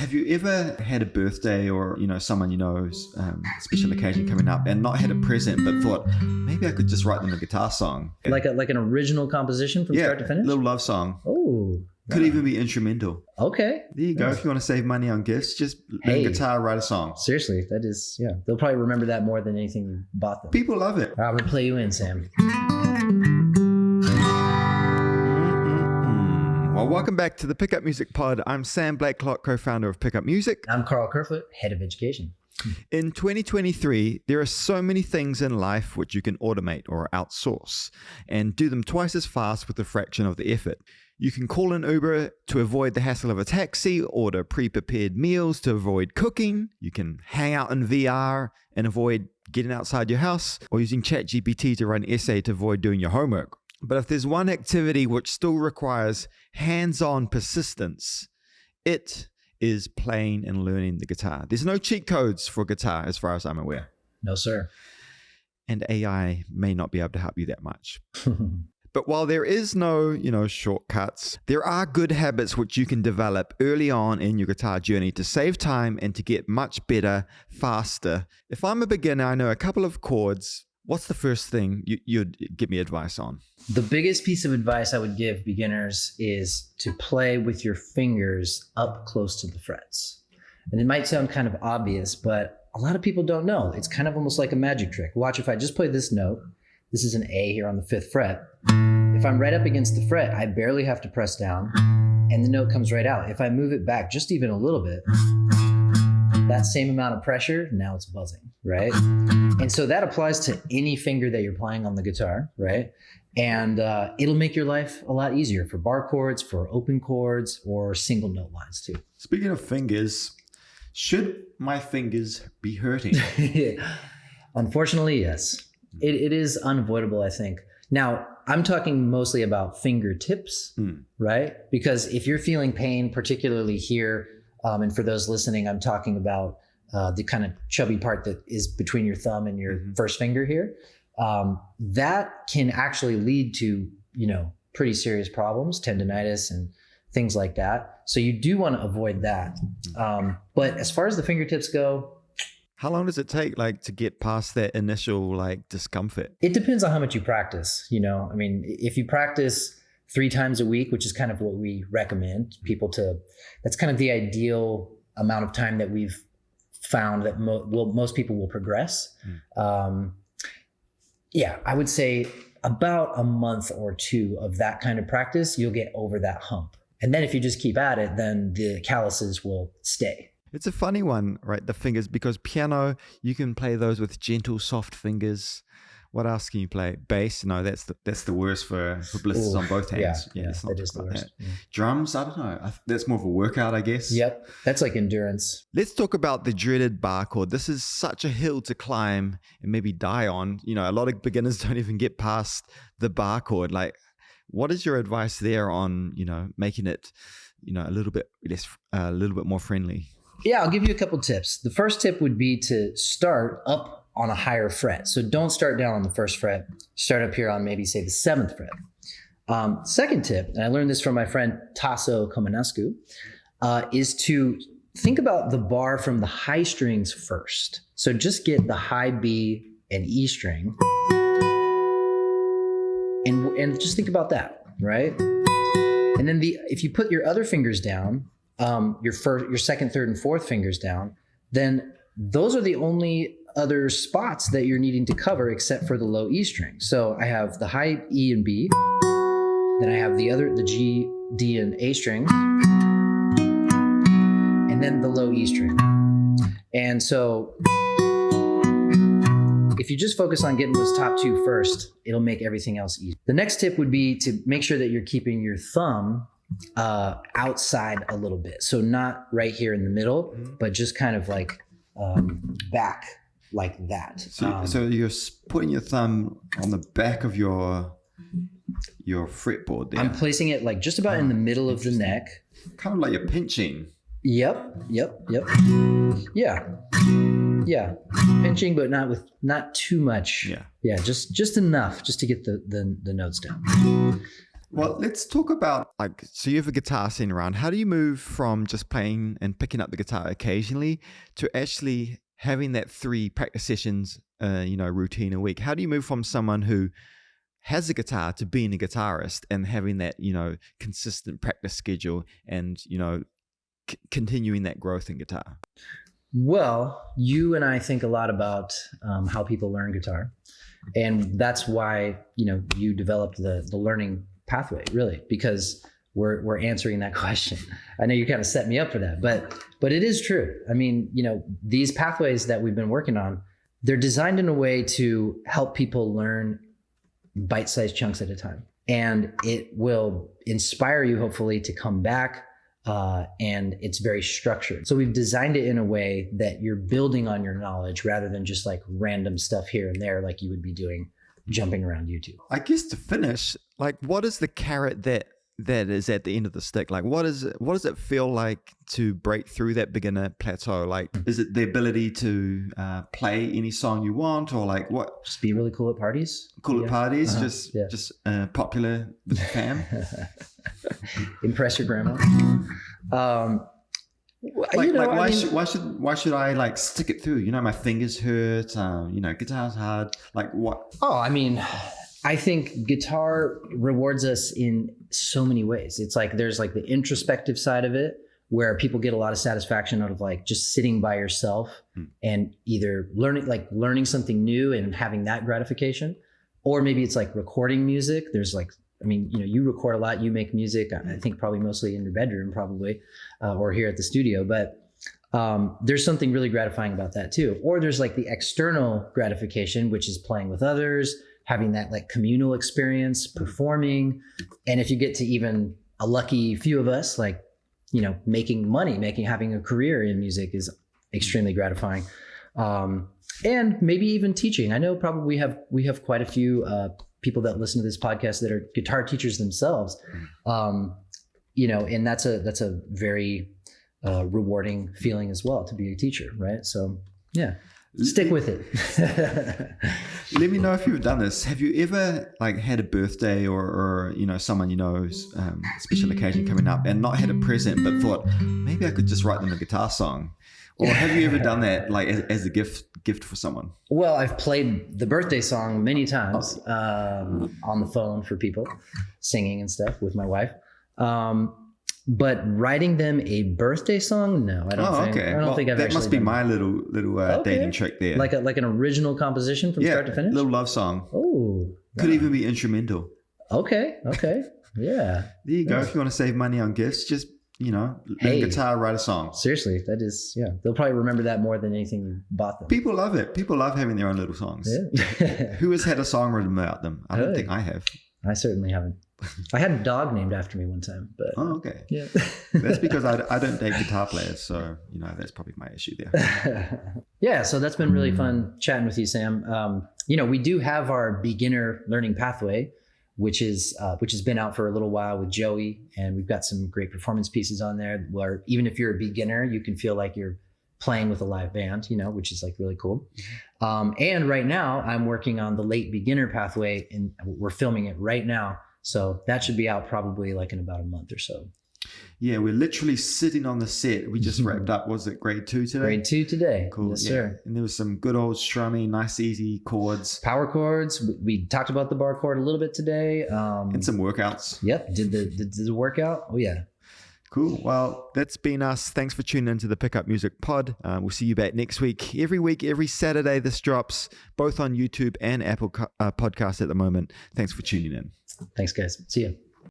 Have you ever had a birthday or, someone special occasion coming up and not had a present but thought, maybe I could just write them a guitar song? Like an original composition from start to finish? A little love song. Oh. Could even be instrumental. Okay. There you go. If you want to save money on gifts, just learn guitar, write a song. Seriously, that is, they'll probably remember that more than anything you bought them. People love it. I'm going to play you in, Sam. Well, welcome back to the Pickup Music Pod. I'm Sam Blakelock, co-founder of Pickup Music. I'm Karl Kerfoot, head of education. In 2023, there are so many things in life which you can automate or outsource and do them twice as fast with a fraction of the effort. You can call an Uber to avoid the hassle of a taxi, order pre-prepared meals to avoid cooking. You can hang out in VR and avoid getting outside your house, or using ChatGPT to write an essay to avoid doing your homework. But if there's one activity which still requires hands-on persistence, it is playing and learning the guitar. There's no cheat codes for guitar as far as I'm aware. No, sir. And AI may not be able to help you that much. But while there is no, shortcuts, there are good habits which you can develop early on in your guitar journey to save time and to get much better, faster. If I'm a beginner, I know a couple of chords. What's the first thing you'd give me advice on? The biggest piece of advice I would give beginners is to play with your fingers up close to the frets. And it might sound kind of obvious, but a lot of people don't know. It's kind of almost like a magic trick. Watch, if I just play this note, this is an A here on the 5th fret. If I'm right up against the fret, I barely have to press down and the note comes right out. If I move it back just even a little bit, that same amount of pressure, now it's buzzing, right? And so that applies to any finger that you're playing on the guitar, right? And it'll make your life a lot easier for bar chords, for open chords, or single note lines too. Speaking of fingers, should my fingers be hurting? Unfortunately, yes. It is unavoidable, I think. Now, I'm talking mostly about fingertips, right? Because if you're feeling pain, particularly here, and for those listening, I'm talking about the kind of chubby part that is between your thumb and your first finger here. That can actually lead to, pretty serious problems, tendonitis and things like that. So you do want to avoid that. But as far as the fingertips go, how long does it take to get past that initial discomfort? It depends on how much you practice. If you practice 3 times a week, which is kind of what we recommend people to, that's kind of the ideal amount of time that we've found that most people will progress. I would say about a month or 2 of that kind of practice, you'll get over that hump. And then if you just keep at it, then the calluses will stay. It's a funny one, right? The fingers, because piano, you can play those with gentle, soft fingers. What else can you play? Bass? No, that's the worst for blisters on both hands. Yeah, that is the worst. Yeah. Drums? I don't know. That's more of a workout, I guess. Yep, that's like endurance. Let's talk about the dreaded bar chord. This is such a hill to climb and maybe die on. A lot of beginners don't even get past the bar chord. What is your advice there on, making it, a little bit more friendly? Yeah, I'll give you a couple tips. The first tip would be to start up on a higher fret. So don't start down on the 1st fret. Start up here on maybe, say, the 7th fret. Second tip, and I learned this from my friend Tasso Komanascu, is to think about the bar from the high strings first. So just get the high B and E string, and just think about that, right? And then if you put your other fingers down, your 2nd, 3rd, and 4th fingers down, then those are the only other spots that you're needing to cover except for the low E string. So I have the high E and B, then I have the G, D, and A strings, and then the low E string. And so if you just focus on getting those top 2 first, it'll make everything else easy. The next tip would be to make sure that you're keeping your thumb outside a little bit. So not right here in the middle, but just kind of back like that. So you're putting your thumb on the back of your fretboard there. I'm placing it just about in the middle of the neck. Kind of like you're pinching. Yep. Yeah. Pinching, but not too much. Yeah. Yeah, just enough just to get the notes down. Well, let's talk about so you have a guitar scene around. How do you move from just playing and picking up the guitar occasionally to actually having that 3 practice sessions, routine a week? How do you move from someone who has a guitar to being a guitarist and having that, consistent practice schedule and, continuing that growth in guitar? Well, you and I think a lot about how people learn guitar. And that's why, you developed the learning pathway, really, because we're answering that question. I know you kind of set me up for that, but it is true. I mean, these pathways that we've been working on, they're designed in a way to help people learn bite-sized chunks at a time. And it will inspire you, hopefully, to come back. And it's very structured. So we've designed it in a way that you're building on your knowledge rather than just like random stuff here and there like you would be doing jumping around YouTube. I guess to finish, what is the carrot that is at the end of the stick? What does it feel like to break through that beginner plateau? Is it the ability to play any song you want, or what? Just be really cool at parties. At parties, just popular with the fam. Impress your grandma. Why should I stick it through? My fingers hurt. Guitar's hard. What? Oh, I mean, I think guitar rewards us in so many ways. It's there's the introspective side of it, where people get a lot of satisfaction out of just sitting by yourself and either learning something new and having that gratification, or maybe it's recording music. There's you record a lot, you make music, I think probably mostly in your bedroom, probably, or here at the studio, but there's something really gratifying about that too. Or there's the external gratification, which is playing with others, having that communal experience, performing. And if you get to even a lucky few of us, making money, having a career in music is extremely gratifying. And maybe even teaching. I know probably we have quite a few people that listen to this podcast that are guitar teachers themselves. And that's a very rewarding feeling as well, to be a teacher, right? So yeah, stick with it. Let me know if you've done this. Have you ever had a birthday or someone special occasion coming up and not had a present but thought maybe I could just write them a guitar song? Or have you ever done that as a gift for someone? Well, I've played the birthday song many times on the phone for people, singing and stuff with my wife. But writing them a birthday song, no, I don't think. Okay. I don't think I've actually. That must be my little dating trick there. Like an original composition from start to finish. Little love song. Oh, could even be instrumental. Okay, yeah. There you go. If you want to save money on gifts, just learn guitar, write a song. Seriously, that is, they'll probably remember that more than anything you bought them. People love it. People love having their own little songs. Yeah. Who has had a song written about them? I don't think I have. I certainly haven't. I had a dog named after me one time, but okay. Yeah. That's because I don't date guitar players, so that's probably my issue there. Yeah, so that's been really fun chatting with you, Sam. We do have our beginner learning pathway, which has been out for a little while with Joey, and we've got some great performance pieces on there where even if you're a beginner, you can feel like you're playing with a live band, which is really cool. And right now I'm working on the late beginner pathway, and we're filming it right now. So that should be out probably in about a month or so. Yeah, we're literally sitting on the set. We just wrapped up. Was it grade 2 today? Grade 2 today. Cool. Yes, sir. And there was some good old strumming, nice, easy chords. Power chords. We talked about the bar chord a little bit today. And some workouts. Yep. Did the workout. Oh, yeah. Cool. Well, that's been us. Thanks for tuning into the Pickup Music Pod. We'll see you back next week. Every Saturday this drops, both on YouTube and Apple Podcasts at the moment. Thanks for tuning in. Thanks, guys. See you.